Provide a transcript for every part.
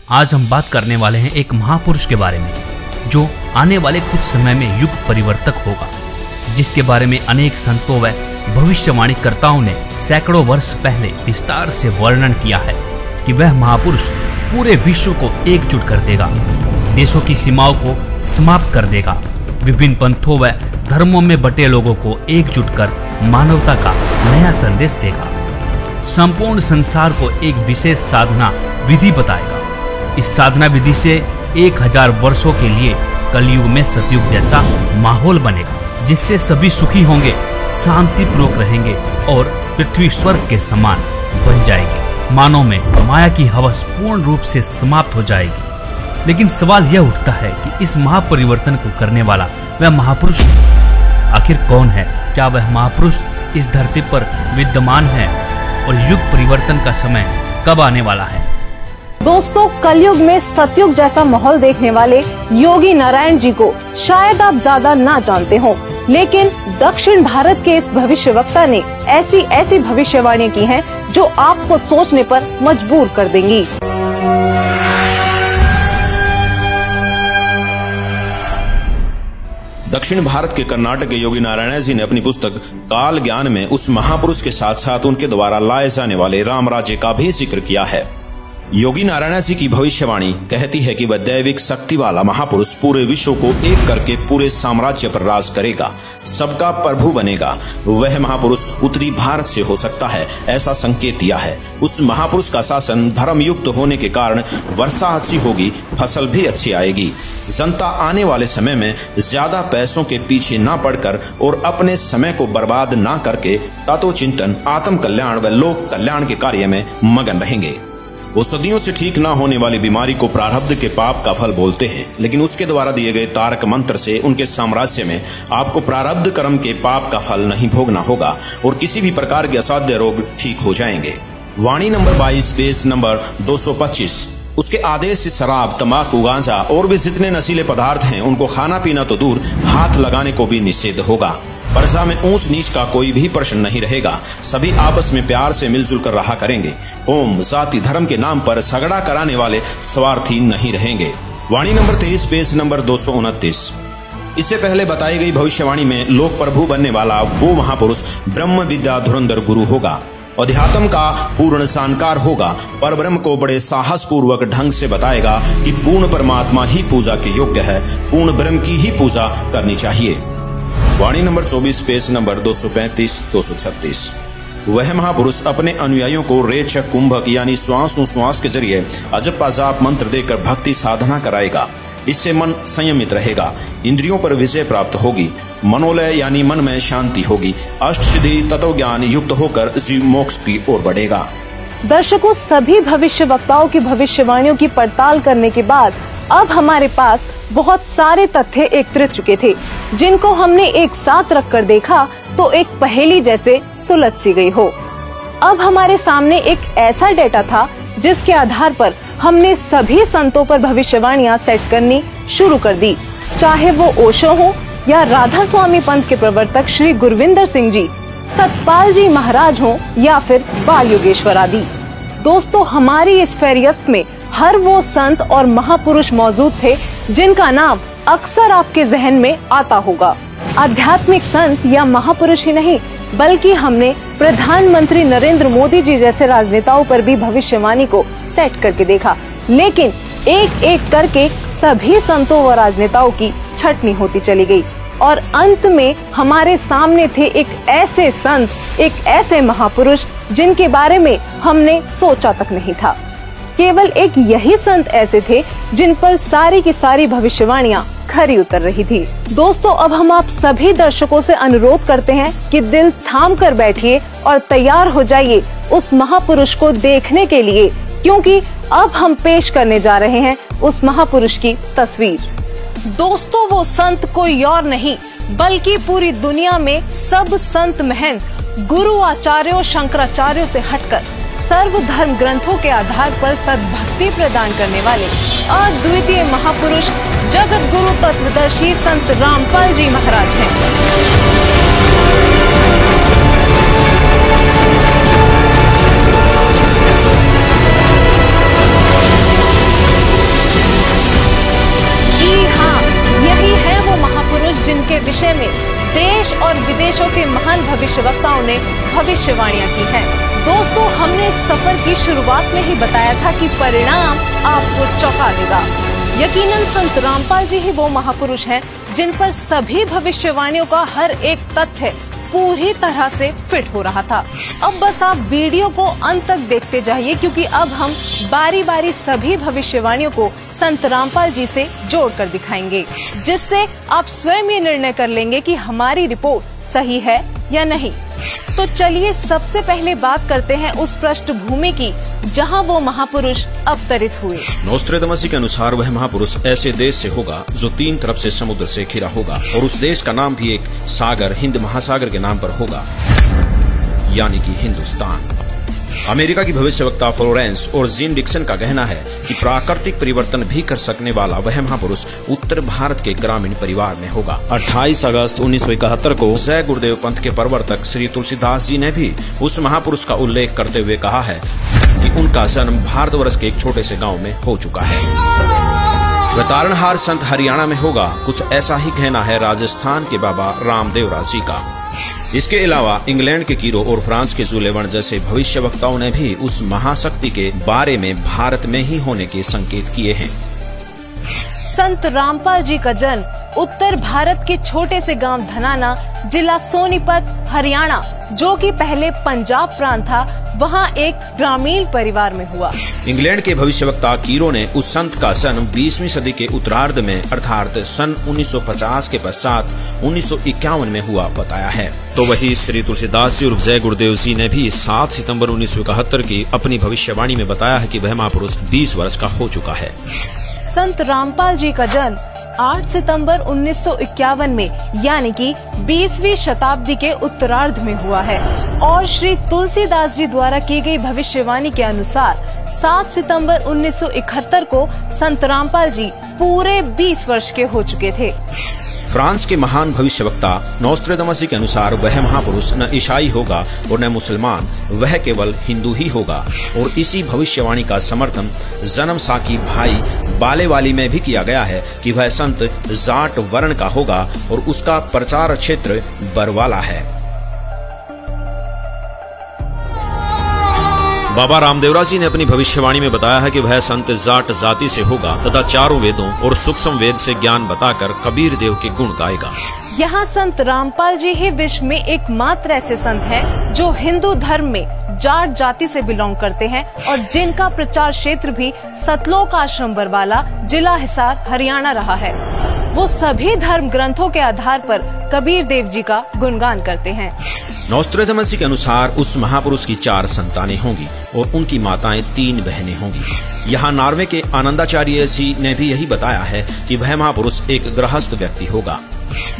आज हम बात करने वाले हैं एक महापुरुष के बारे में जो आने वाले कुछ समय में युग परिवर्तक होगा, जिसके बारे में अनेक संतों व भविष्यवाणीकर्ताओं ने सैकड़ों वर्ष पहले विस्तार से वर्णन किया है कि वह महापुरुष पूरे विश्व को एकजुट कर देगा, देशों की सीमाओं को समाप्त कर देगा, विभिन्न पंथों व धर्मों में बटे लोगों को एकजुट कर मानवता का नया संदेश देगा, संपूर्ण संसार को एक विशेष साधना विधि बताएगा। इस साधना विधि से 1000 वर्षों के लिए कलयुग में सतयुग जैसा माहौल बनेगा, जिससे सभी सुखी होंगे, शांतिपूर्वक रहेंगे और पृथ्वी स्वर्ग के समान बन जाएगी। मानव में माया की हवस पूर्ण रूप से समाप्त हो जाएगी। लेकिन सवाल यह उठता है कि इस महापरिवर्तन को करने वाला वह महापुरुष आखिर कौन है? क्या वह महापुरुष इस धरती पर विद्यमान है और युग परिवर्तन का समय कब आने वाला है? दोस्तों, कलयुग में सतयुग जैसा माहौल देखने वाले योगी नारायण जी को शायद आप ज्यादा ना जानते हो, लेकिन दक्षिण भारत के इस भविष्यवक्ता ने ऐसी भविष्यवाणियां की हैं जो आपको सोचने पर मजबूर कर देंगी। दक्षिण भारत के कर्नाटक के योगी नारायण जी ने अपनी पुस्तक काल ज्ञान में उस महापुरुष के साथ साथ उनके द्वारा लाए जाने वाले राम राज्य का भी जिक्र किया है। योगी नारायण जी की भविष्यवाणी कहती है कि वह दैविक शक्ति वाला महापुरुष पूरे विश्व को एक करके पूरे साम्राज्य पर राज करेगा, सबका प्रभु बनेगा। वह महापुरुष उत्तरी भारत से हो सकता है, ऐसा संकेत दिया है। उस महापुरुष का शासन धर्म युक्त होने के कारण वर्षा अच्छी होगी, फसल भी अच्छी आएगी। जनता आने वाले समय में ज्यादा पैसों के पीछे ना पड़कर और अपने समय को बर्बाद ना करके तत्व चिंतन, आत्म कल्याण व लोक कल्याण के कार्य में मगन रहेंगे। वो सदियों से ठीक ना होने वाली बीमारी को प्रारब्ध के पाप का फल बोलते हैं, लेकिन उसके द्वारा दिए गए तारक मंत्र से उनके साम्राज्य में आपको प्रारब्ध कर्म के पाप का फल नहीं भोगना होगा और किसी भी प्रकार के असाध्य रोग ठीक हो जाएंगे। वाणी नंबर 22 पेज नंबर 225। उसके आदेश से शराब, तंबाकू, गांजा और भी जितने नशीले पदार्थ हैं उनको खाना पीना तो दूर, हाथ लगाने को भी निषेध होगा। प्रजा में ऊंच नीच का कोई भी प्रश्न नहीं रहेगा, सभी आपस में प्यार से मिलजुल कर रहा करेंगे। कौम, जाति, धर्म के नाम पर झगड़ा कराने वाले स्वार्थी नहीं रहेंगे। वाणी नंबर 23 पेज नंबर 229। इससे पहले बताई गई भविष्यवाणी में लोक प्रभु बनने वाला वो महापुरुष ब्रह्म विद्या धुरंधर गुरु होगा, अध्यात्म का पूर्ण जानकार होगा, पर ब्रह्म को बड़े साहस पूर्वक ढंग से बताएगा कि पूर्ण परमात्मा ही पूजा के योग्य है, पूर्ण ब्रह्म की ही पूजा करनी चाहिए। वाणी नंबर 24 पेज नंबर 235-236। वह महापुरुष अपने अनुयायियों को रेचक कुंभक यानी श्वास के जरिए अजप जाप मंत्र देकर भक्ति साधना कराएगा। इससे मन संयमित रहेगा, इंद्रियों पर विजय प्राप्त होगी, मनोलय यानी मन में शांति होगी, अष्ट सिद्धि तत्व ज्ञान युक्त होकर जीव मोक्ष की ओर बढ़ेगा। दर्शकों, सभी भविष्यवक्ताओं की भविष्यवाणियों की पड़ताल करने के बाद अब हमारे पास बहुत सारे तथ्य एकत्रित चुके थे, जिनको हमने एक साथ रखकर देखा तो एक पहेली जैसे सुलझ सी गई हो। अब हमारे सामने एक ऐसा डेटा था जिसके आधार पर हमने सभी संतों पर भविष्यवाणियां सेट करनी शुरू कर दी, चाहे वो ओशो हो या राधा स्वामी पंथ के प्रवर्तक श्री गुरविंदर सिंह जी, सतपाल जी महाराज हो या फिर बाल योगेश्वर आदि। दोस्तों, हमारी इस फेरियस्त में हर वो संत और महापुरुष मौजूद थे जिनका नाम अक्सर आपके जहन में आता होगा। आध्यात्मिक संत या महापुरुष ही नहीं, बल्कि हमने प्रधानमंत्री नरेंद्र मोदी जी जैसे राजनेताओं पर भी भविष्यवाणी को सेट करके देखा, लेकिन एक एक करके सभी संतों व राजनेताओं की छटनी होती चली गई और अंत में हमारे सामने थे एक ऐसे संत, एक ऐसे महापुरुष जिनके बारे में हमने सोचा तक नहीं था। केवल एक यही संत ऐसे थे जिन पर सारी की सारी भविष्यवाणियां खरी उतर रही थी। दोस्तों, अब हम आप सभी दर्शकों से अनुरोध करते हैं कि दिल थाम कर बैठिए और तैयार हो जाइए उस महापुरुष को देखने के लिए, क्योंकि अब हम पेश करने जा रहे हैं उस महापुरुष की तस्वीर। दोस्तों, वो संत कोई और नहीं बल्कि पूरी दुनिया में सब संत महंत गुरु आचार्यों शंकराचार्यों से हटकर सर्व धर्म ग्रंथों के आधार पर सद्भक्ति प्रदान करने वाले अद्वितीय महापुरुष जगत गुरु तत्वदर्शी संत रामपाल जी महाराज हैं। के विषय में देश और विदेशों के महान भविष्यवक्ताओं ने भविष्यवाणियां की हैं। दोस्तों, हमने इस सफर की शुरुआत में ही बताया था कि परिणाम आपको चौंका देगा। यकीनन संत रामपाल जी ही वो महापुरुष हैं जिन पर सभी भविष्यवाणियों का हर एक तथ्य पूरी तरह से फिट हो रहा था। अब बस आप वीडियो को अंत तक देखते जाइए, क्योंकि अब हम बारी बारी सभी भविष्यवाणियों को संत रामपाल जी से जोड़कर दिखाएंगे, जिससे आप स्वयं ये निर्णय कर लेंगे कि हमारी रिपोर्ट सही है या नहीं। तो चलिए सबसे पहले बात करते हैं उस पृष्ठभूमि की जहां वो महापुरुष अवतरित हुए। नोस्ट्रेदामस के अनुसार वह महापुरुष ऐसे देश से होगा जो 3 तरफ से समुद्र से घिरा होगा और उस देश का नाम भी एक सागर, हिंद महासागर के नाम पर होगा, यानी कि हिंदुस्तान। अमेरिका की भविष्यवक्ता फ्लोरेंस और जीन डिक्सन का कहना है कि प्राकृतिक परिवर्तन भी कर सकने वाला वह महापुरुष उत्तर भारत के ग्रामीण परिवार में होगा। 28 अगस्त 1971 को जय गुरुदेव पंथ के प्रवर्तक श्री तुलसीदास जी ने भी उस महापुरुष का उल्लेख करते हुए कहा है कि उनका जन्म भारतवर्ष के एक छोटे से गाँव में हो चुका है। वह तारणहार संत हरियाणा में होगा। कुछ ऐसा ही कहना है राजस्थान के बाबा रामदेवरा जी का। इसके अलावा इंग्लैंड के कीरो और फ्रांस के जुलेवन जैसे भविष्यवक्ताओं ने भी उस महाशक्ति के बारे में भारत में ही होने के संकेत किए हैं। संत रामपाल जी का जन्म उत्तर भारत के छोटे से गांव धनाना, जिला सोनीपत, हरियाणा, जो कि पहले पंजाब प्रांत था, वहां एक ग्रामीण परिवार में हुआ। इंग्लैंड के भविष्यवक्ता कीरो ने उस संत का जन्म 20वीं सदी के उत्तरार्ध में अर्थात सन 1950 के पश्चात 1951 में हुआ बताया है। तो वही श्री तुलसीदास जी और जय गुरुदेव जी ने भी 7 सितंबर 1971 की अपनी भविष्यवाणी में बताया है कि वह महापुरुष 20 वर्ष का हो चुका है। संत रामपाल जी का जन्म 8 सितंबर 1951 में यानी कि 20वीं शताब्दी के उत्तरार्ध में हुआ है और श्री तुलसीदास जी द्वारा की गई भविष्यवाणी के अनुसार 7 सितंबर 1971 को संत रामपाल जी पूरे 20 वर्ष के हो चुके थे। फ्रांस के महान भविष्यवक्ता नोस्ट्रेदामस के अनुसार वह महापुरुष न ईसाई होगा और न मुसलमान, वह केवल हिंदू ही होगा। और इसी भविष्यवाणी का समर्थन जन्म साकी भाई बालेवाली में भी किया गया है कि वह संत जाट वर्ण का होगा और उसका प्रचार क्षेत्र बरवाला है। बाबा रामदेवरा जी ने अपनी भविष्यवाणी में बताया है कि वह संत जाट जाति से होगा तथा चारों वेदों और सूक्ष्म वेद से ज्ञान बताकर कबीर देव के गुण गाएगा। यहाँ संत रामपाल जी ही विश्व में एकमात्र ऐसे संत हैं जो हिंदू धर्म में जाट जाति से बिलोंग करते हैं और जिनका प्रचार क्षेत्र भी सतलोक आश्रम बरवाला, जिला हिसार, हरियाणा रहा है। वो सभी धर्म ग्रंथों के आधार पर कबीर देव जी का गुणगान करते हैं। नोस्ट्रेदामस के अनुसार उस महापुरुष की 4 संतानें होंगी और उनकी माताएं 3 बहनें होंगी। यहाँ नॉर्वे के आनंदाचार्य जी ने भी यही बताया है कि वह महापुरुष एक गृहस्थ व्यक्ति होगा।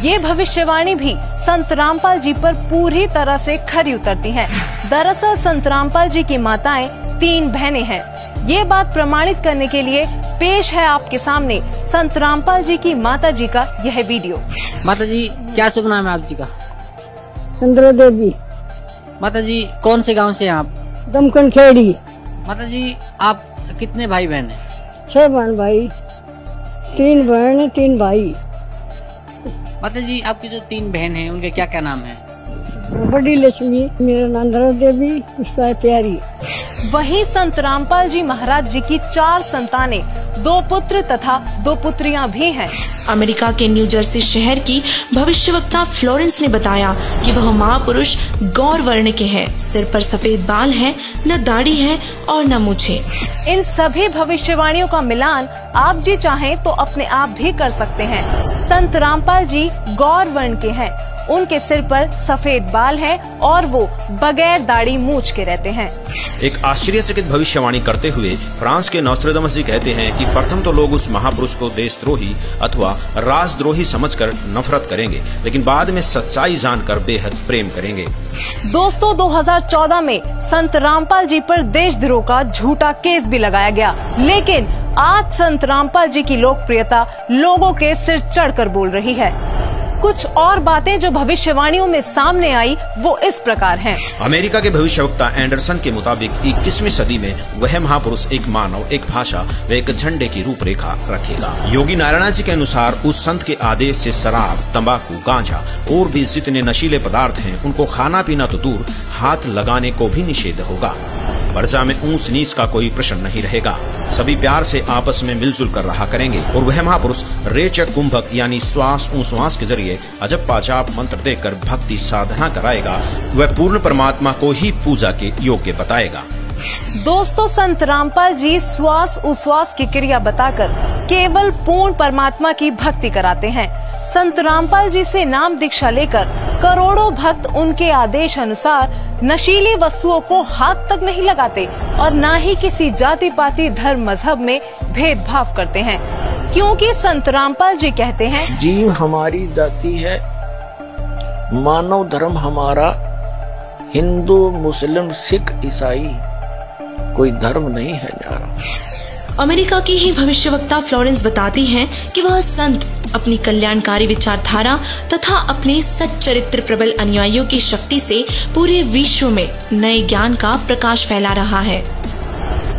ये भविष्यवाणी भी संत रामपाल जी पर पूरी तरह से खरी उतरती है। दरअसल संत रामपाल जी की माताएं 3 बहनें हैं। ये बात प्रमाणित करने के लिए पेश है आपके सामने संत रामपाल जी की माता जी का यह वीडियो। माता जी, क्या शुभ नाम है आप जी का? चंद्र देवी। माता जी, कौन से गांव से हैं आप? दमकन खेड़ी। माता जी, आप कितने भाई बहन हैं? 6 बहन भाई, 3 बहन 3 भाई। माता जी, आपकी जो 3 बहन हैं उनके क्या क्या नाम हैं? बड़ी लक्ष्मी, मेरा नाम धरा देवी, उसका है प्यारी। वहीं संत रामपाल जी महाराज जी की 4 संतानें, 2 पुत्र तथा 2 पुत्रियां भी हैं। अमेरिका के न्यू जर्सी शहर की भविष्यवक्ता फ्लोरेंस ने बताया कि वह महापुरुष गौर वर्ण के हैं। सिर पर सफेद बाल हैं, न दाढ़ी है और न मूछें। इन सभी भविष्यवाणियों का मिलान आप जी चाहें तो अपने आप भी कर सकते हैं। संत रामपाल जी गौर वर्ण के हैं, उनके सिर पर सफेद बाल है और वो बगैर दाढ़ी मूछ के रहते हैं। एक आश्चर्यचकित भविष्यवाणी करते हुए फ्रांस के नोस्ट्रेदामस जी कहते हैं कि प्रथम तो लोग उस महापुरुष को देशद्रोही अथवा राजद्रोही समझकर नफरत करेंगे, लेकिन बाद में सच्चाई जानकर बेहद प्रेम करेंगे। दोस्तों, 2014 में संत रामपाल जी पर देशद्रोह का झूठा केस भी लगाया गया, लेकिन आज संत रामपाल जी की लोकप्रियता लोगों के सिर चढ़कर बोल रही है। कुछ और बातें जो भविष्यवाणियों में सामने आई वो इस प्रकार हैं। अमेरिका के भविष्यवक्ता एंडरसन के मुताबिक 21वीं सदी में वह महापुरुष एक मानव, एक भाषा व एक झंडे की रूपरेखा रखेगा। योगी नारायण जी के अनुसार उस संत के आदेश से शराब, तंबाकू, गांजा और भी जितने नशीले पदार्थ हैं उनको खाना पीना तो दूर, हाथ लगाने को भी निषेध होगा। प्रजा में ऊंच नीच का कोई प्रश्न नहीं रहेगा। सभी प्यार से आपस में मिलजुल कर रहा करेंगे और वह महापुरुष रेचक कुंभक यानी श्वास उश्वास के जरिए अजब पाजाब मंत्र देकर भक्ति साधना कराएगा। वह पूर्ण परमात्मा को ही पूजा के योग्य बताएगा। दोस्तों, संत रामपाल जी श्वास उश्वास की क्रिया बताकर केवल पूर्ण परमात्मा की भक्ति कराते हैं। संत रामपाल जी से नाम दीक्षा लेकर करोड़ों भक्त उनके आदेश अनुसार नशीली वस्तुओं को हाथ तक नहीं लगाते और न ही किसी जाति पाति धर्म मजहब में भेदभाव करते हैं, क्योंकि संत रामपाल जी कहते हैं, जीव हमारी जाति है, मानव धर्म हमारा, हिंदू मुस्लिम सिख ईसाई कोई धर्म नहीं है न्यारा। अमेरिका की ही भविष्यवक्ता फ्लोरेंस बताती हैं कि वह संत अपनी कल्याणकारी विचारधारा तथा अपने सच्चरित्र प्रबल अनुयायियों की शक्ति से पूरे विश्व में नए ज्ञान का प्रकाश फैला रहा है।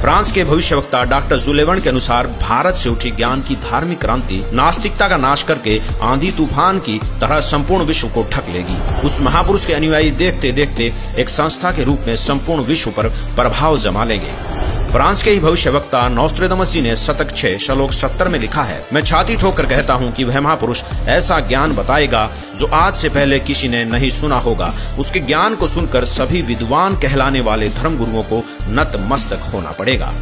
फ्रांस के भविष्यवक्ता डॉक्टर जुलेवन के अनुसार भारत से उठी ज्ञान की धार्मिक क्रांति नास्तिकता का नाश करके आंधी तूफान की तरह संपूर्ण विश्व को ढक लेगी। उस महापुरुष के अनुयायी देखते देखते एक संस्था के रूप में संपूर्ण विश्व पर प्रभाव जमा लेंगे। फ्रांस के ही भविष्यवक्ता नोस्ट्रेदामस जी ने शतक 6 श्लोक 70 में लिखा है, मैं छाती ठोकर कहता हूँ कि वह महापुरुष ऐसा ज्ञान बताएगा जो आज से पहले किसी ने नहीं सुना होगा। उसके ज्ञान को सुनकर सभी विद्वान कहलाने वाले धर्म गुरुओं को नतमस्तक होना पड़ेगा।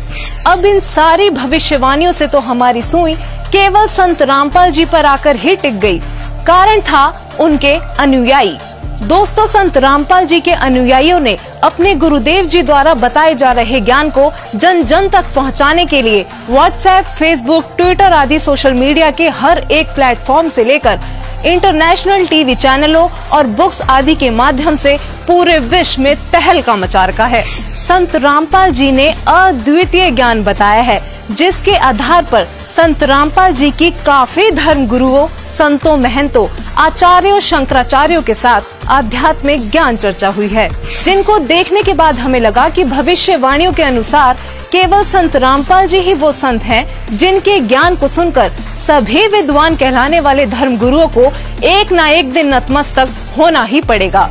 अब इन सारी भविष्यवाणियों से तो हमारी सुई केवल संत रामपाल जी पर आकर ही टिक गई। कारण था उनके अनुयायी। दोस्तों, संत रामपाल जी के अनुयायियों ने अपने गुरुदेव जी द्वारा बताए जा रहे ज्ञान को जन जन तक पहुंचाने के लिए व्हाट्सएप, फेसबुक, ट्विटर आदि सोशल मीडिया के हर एक प्लेटफॉर्म से लेकर इंटरनेशनल टीवी चैनलों और बुक्स आदि के माध्यम से पूरे विश्व में तहलका मचा रखा है। संत रामपाल जी ने अद्वितीय ज्ञान बताया है, जिसके आधार पर संत रामपाल जी की काफी धर्म गुरुओं, संतों, महंतों, आचार्यों, शंकराचार्यों के साथ आध्यात्मिक ज्ञान चर्चा हुई है, जिनको देखने के बाद हमें लगा कि भविष्यवाणियों के अनुसार केवल संत रामपाल जी ही वो संत हैं जिनके ज्ञान को सुनकर सभी विद्वान कहलाने वाले धर्म गुरुओं को एक न एक दिन नतमस्तक होना ही पड़ेगा।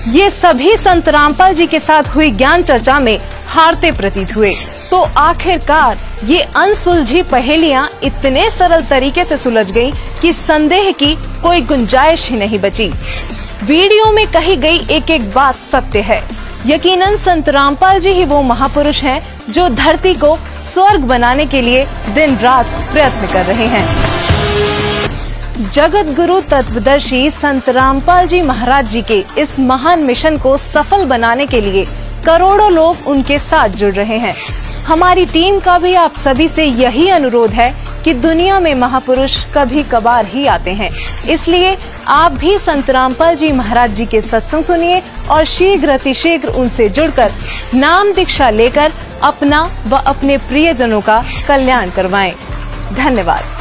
ये सभी संत रामपाल जी के साथ हुई ज्ञान चर्चा में हारते प्रतीत हुए। तो आखिरकार ये अनसुलझी पहेलियां इतने सरल तरीके से सुलझ गईं कि संदेह की कोई गुंजाइश ही नहीं बची। वीडियो में कही गई एक एक बात सत्य है। यकीनन संत रामपाल जी ही वो महापुरुष हैं जो धरती को स्वर्ग बनाने के लिए दिन रात प्रयत्न कर रहे हैं। जगत गुरु तत्वदर्शी संत रामपाल जी महाराज जी के इस महान मिशन को सफल बनाने के लिए करोड़ों लोग उनके साथ जुड़ रहे हैं। हमारी टीम का भी आप सभी से यही अनुरोध है कि दुनिया में महापुरुष कभी कभार ही आते हैं, इसलिए आप भी संत रामपाल जी महाराज जी के सत्संग सुनिए और शीघ्र अतिशीघ्र उनसे जुड़कर नाम दीक्षा लेकर अपना व अपने प्रियजनों का कल्याण करवाएं। धन्यवाद।